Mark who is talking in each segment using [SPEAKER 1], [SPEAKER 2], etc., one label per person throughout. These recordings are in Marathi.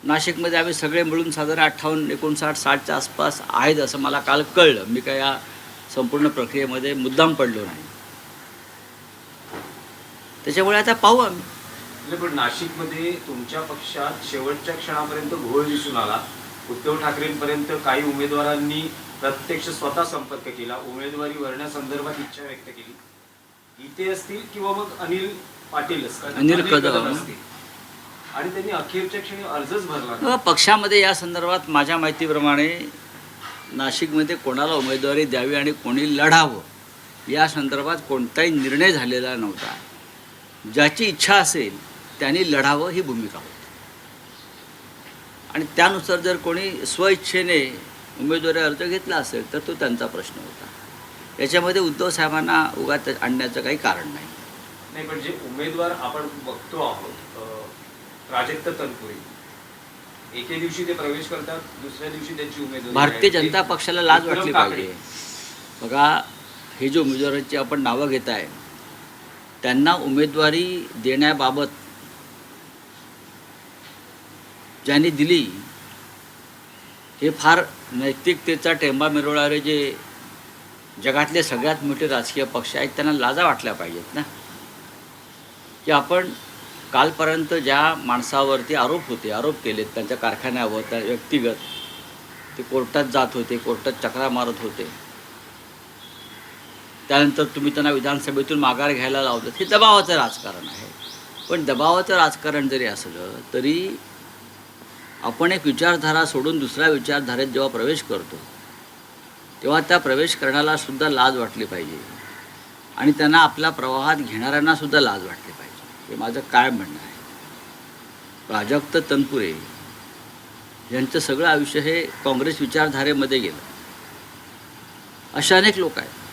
[SPEAKER 1] नाशिकमध्ये आम्ही सगळे मिळून साधारण 58, 59, 60च्या आसपास आहेत असं मला काल कळलं. मी काय या संपूर्ण प्रक्रियेमध्ये मुद्दाम पडलो नाही. त्याच्यामुळे आता पाहू आम्ही.
[SPEAKER 2] पण नाशिकमध्ये तुमच्या पक्षात शेवटच्या क्षणापर्यंत घोळ दिसून आला. उद्धव ठाकरेंपर्यंत काही उमेदवारांनी प्रत्यक्ष स्वतः संपर्क केला, उमेदवारी भरण्यासंदर्भात इच्छा व्यक्त केली. इथे असतील किंवा मग अनिल पाटील असतील,
[SPEAKER 1] अनिल कदम
[SPEAKER 2] असतील, आणि त्यांनी अखेरच्या क्षणी अर्जच भरला.
[SPEAKER 1] पक्षामध्ये या संदर्भात माझ्या माहितीप्रमाणे नाशिकमध्ये कोणाला उमेदवारी द्यावी आणि कोणी लढावं या संदर्भात कोणताही निर्णय झालेला नव्हता. ज्याची इच्छा असेल त्यांनी लढावं ही भूमिका होती आणि त्यानुसार जर कोणी स्वइच्छेने उमेदवारी अर्ज घेतला असेल तर तो त्यांचा प्रश्न होता. याच्यामध्ये उद्धव साहेबांना उगाच आणण्याचं काही कारण नाही.
[SPEAKER 2] नाही, पण जे उमेदवार आपण बघतो आहोत, प्राजक्त तनपुरे, एके दिवशी ते प्रवेश करतात, दुसऱ्या दिवशी त्यांची उमेदवारी.
[SPEAKER 1] भारतीय जनता पक्षाला लाज वाटली पाहिजे. बघा, हे जे उमेदवारांची आपण नावं घेत आहे त्यांना उमेदवारी देण्याबाबत ज्यांनी दिली हे फार नैतिकतेचा टेंबा मिरवणारे जे जगातले सगळ्यात मोठे राजकीय पक्ष आहेत त्यांना लाजा वाटल्या पाहिजेत ना, की आपण कालपर्यंत ज्या माणसावरती आरोप केलेत त्यांच्या कारखान्यावर, त्या व्यक्तिगत, ते कोर्टात जात होते, कोर्टात चक्रा मारत होते, त्यानंतर तुम्ही त्यांना विधानसभेतून माघार घ्यायला लावलं. हे दबावाचं राजकारण आहे. पण दबावाचं राजकारण जरी असलं तरी आपण एक विचारधारा सोडून दुसऱ्या विचारधारेत जेव्हा प्रवेश करतो तेव्हा त्या प्रवेश करण्याला सुद्धा लाज वाटली पाहिजे आणि त्यांना आपल्या प्रवाहात घेणाऱ्यांना सुद्धा लाज वाटली पाहिजे. हे माझं काय म्हणणं आहे. प्राजक्त तनपुरे यांचं सगळं आयुष्य हे काँग्रेस विचारधारेमध्ये गेलं. अशा अनेक लोक आहेत.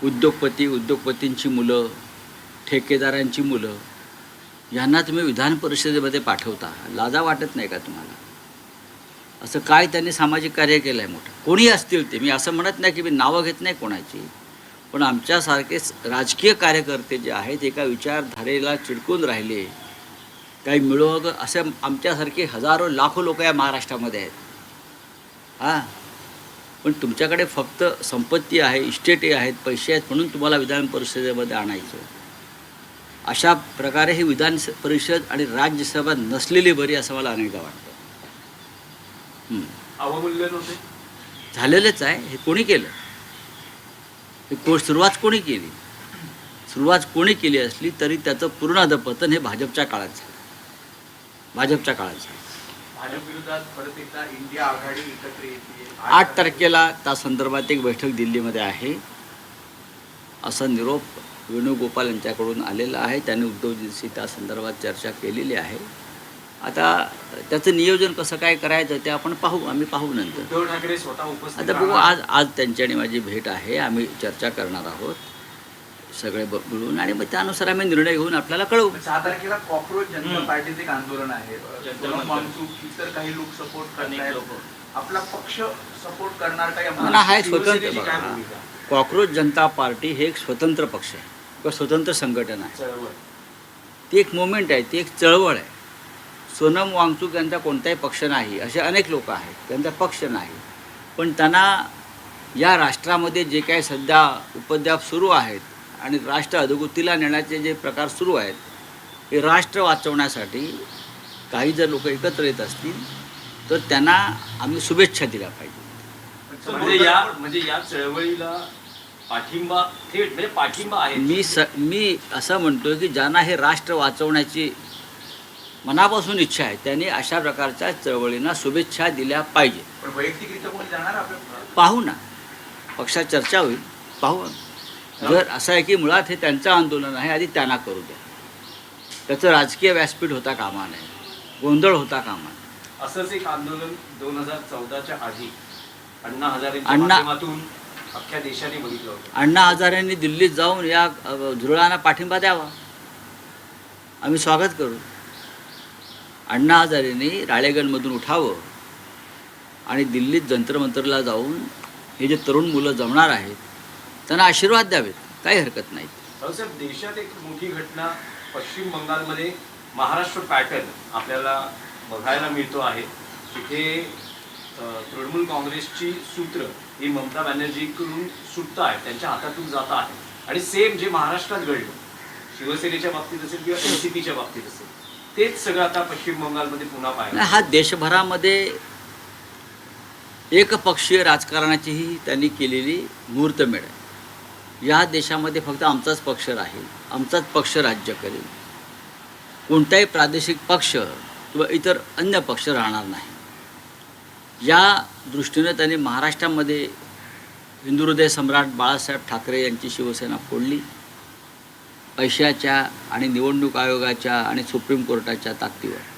[SPEAKER 1] उद्योगपतींची मुलं, ठेकेदारांची मुलं, यांना तुम्ही विधान परिषदेमध्ये पाठवता. लाजा वाटत नाही का तुम्हाला? असं काय त्यांनी सामाजिक कार्य केलं आहे मोठं? कोणी असतील ते, मी असं म्हणत नाही की मी नावं घेत नाही कोणाची, पण आमच्यासारखे राजकीय कार्यकर्ते जे आहेत एका विचारधारेला चिडकून राहिले, काही मिळवग असे आमच्यासारखे हजारो लाखो लोक या महाराष्ट्रामध्ये आहेत. हां, पण तुमच्याकडे फक्त संपत्ती आहे, इस्टेटी आहेत, पैसे आहेत म्हणून तुम्हाला विधान परिषदेमध्ये आणायचं. अशा प्रकारे ही विधान परिषद आणि राज्यसभा नसलेली बरी असं मला अनेकदा वाटतं.
[SPEAKER 2] अवमूल्यन होते
[SPEAKER 1] झालेलंच आहे. हे कोणी केलं? सुरुवात कोणी केली? सुरुवात कोणी केली असली तरी त्याचं पूर्ण अधपतन हे भाजपच्या काळात झालं. भाजपच्या काळात झालं.
[SPEAKER 2] भाजप विरोधात परत एकदा इंडिया आघाडी एकत्र येते.
[SPEAKER 1] 8 तारखेला त्या संदर्भात एक बैठक दिल्लीमध्ये आहे असा निरोप वेणुगोपाल यांच्याकडून आलेला आहे. त्यांनी उद्धवजींशी त्या संदर्भात चर्चा केलेली आहे. आता त्याचं नियोजन कसं काय करायचं ते आपण पाहू, आम्ही पाहू नंतर.
[SPEAKER 2] उद्धव ठाकरे स्वतः उपस्थित.
[SPEAKER 1] आता बघू, आज त्यांची आणि माझी भेट आहे. आम्ही चर्चा करणार आहोत सगळे मिळून आणि मग त्यानुसार आम्ही निर्णय घेऊन आपल्याला कळवू.
[SPEAKER 3] 6 तारखेला कॉक्रोच जनता पार्टीचे एक आंदोलन आहे. इतर काही लोक सपोर्ट करणार, आपला पक्ष सपोर्ट करणार का?
[SPEAKER 1] हा एक स्वतंत्र, कॉक्रोच जनता पार्टी हे एक स्वतंत्र पक्ष आहे किंवा स्वतंत्र संघटन आहे. ती एक मुवमेंट आहे, ती एक चळवळ आहे. सोनम वांगचूक यांचा कोणताही पक्ष नाही, असे अनेक लोक आहेत त्यांचा पक्ष नाही. पण त्यांना या राष्ट्रामध्ये जे काही सध्या उपद्व्याप सुरू आहेत आणि राष्ट्र अधोगतीला नेण्याचे जे प्रकार सुरू आहेत हे राष्ट्र वाचवण्यासाठी काही जर लोक एकत्र येत असतील तर त्यांना आम्ही शुभेच्छा दिल्या पाहिजे.
[SPEAKER 2] म्हणजे या चळवळीला पाठिंबा, थेट म्हणजे पाठिंबा आहे.
[SPEAKER 1] मी असं म्हणतो की ज्यांना हे राष्ट्र वाचवण्याची मनापासून इच्छा आहे त्यांनी अशा प्रकारच्या चळवळींना शुभेच्छा दिल्या पाहिजे.
[SPEAKER 3] पण वैयक्तिकरित्या कोणी जाणार आपल्या?
[SPEAKER 1] पाहू ना, पक्षात चर्चा होईल, पाहू. जर असं आहे की मुळात हे त्यांचं आंदोलन आहे, आधी त्यांना करू द्या. त्याचं राजकीय व्यासपीठ होता कामा नये, गोंधळ होता कामा नये.
[SPEAKER 2] असंच एक आंदोलन 2014च्या आधी अण्णा हजारेंच्या माध्यमातून अख्ख्या देशाने बघितलं होतं.
[SPEAKER 1] अण्णा हजारेंनी दिल्लीत जाऊन या धुरळांना पाठिंबा द्यावा, आम्ही स्वागत करू. अण्णा हजारेंनी राळेगणमधून उठावं आणि दिल्लीत जंतरमंतरला जाऊन हे जे तरुण मुलं जमणार आहेत त्यांना आशीर्वाद द्यावेत, काही हरकत नाही.
[SPEAKER 2] साहेब, देशात एक मोठी घटना पश्चिम बंगालमध्ये महाराष्ट्र पॅटर्न आपल्याला बघायला मिळतो आहे. तिथे तृणमूल काँग्रेसची सूत्र ही ममता बॅनर्जीकडून सुटत आहे, त्यांच्या हातातून जात आहे. आणि सेम जे महाराष्ट्रात घडलं, शिवसेनेच्या बाबतीत असेल किंवा एनसीपीच्या बाबतीत असेल, तेच सगळं आता पश्चिम बंगालमध्ये पुन्हा पाहायला.
[SPEAKER 1] हा देशभरामध्ये एकपक्षीय राजकारणाचीही त्यांनी केलेली मुहूर्तमेढ आहे. या देशामध्ये फक्त आमचाच पक्ष राहील, आमचाच पक्ष राज्य करेल, कोणताही प्रादेशिक पक्ष किंवा इतर अन्य पक्ष राहणार नाही. या दृष्टीनं त्यांनी महाराष्ट्रामध्ये हिंदुहृदय सम्राट बाळासाहेब ठाकरे यांची शिवसेना फोडली. पैशाच्या आणि निवडणूक आयोगाच्या आणि सुप्रीम कोर्टाच्या ताकदीवर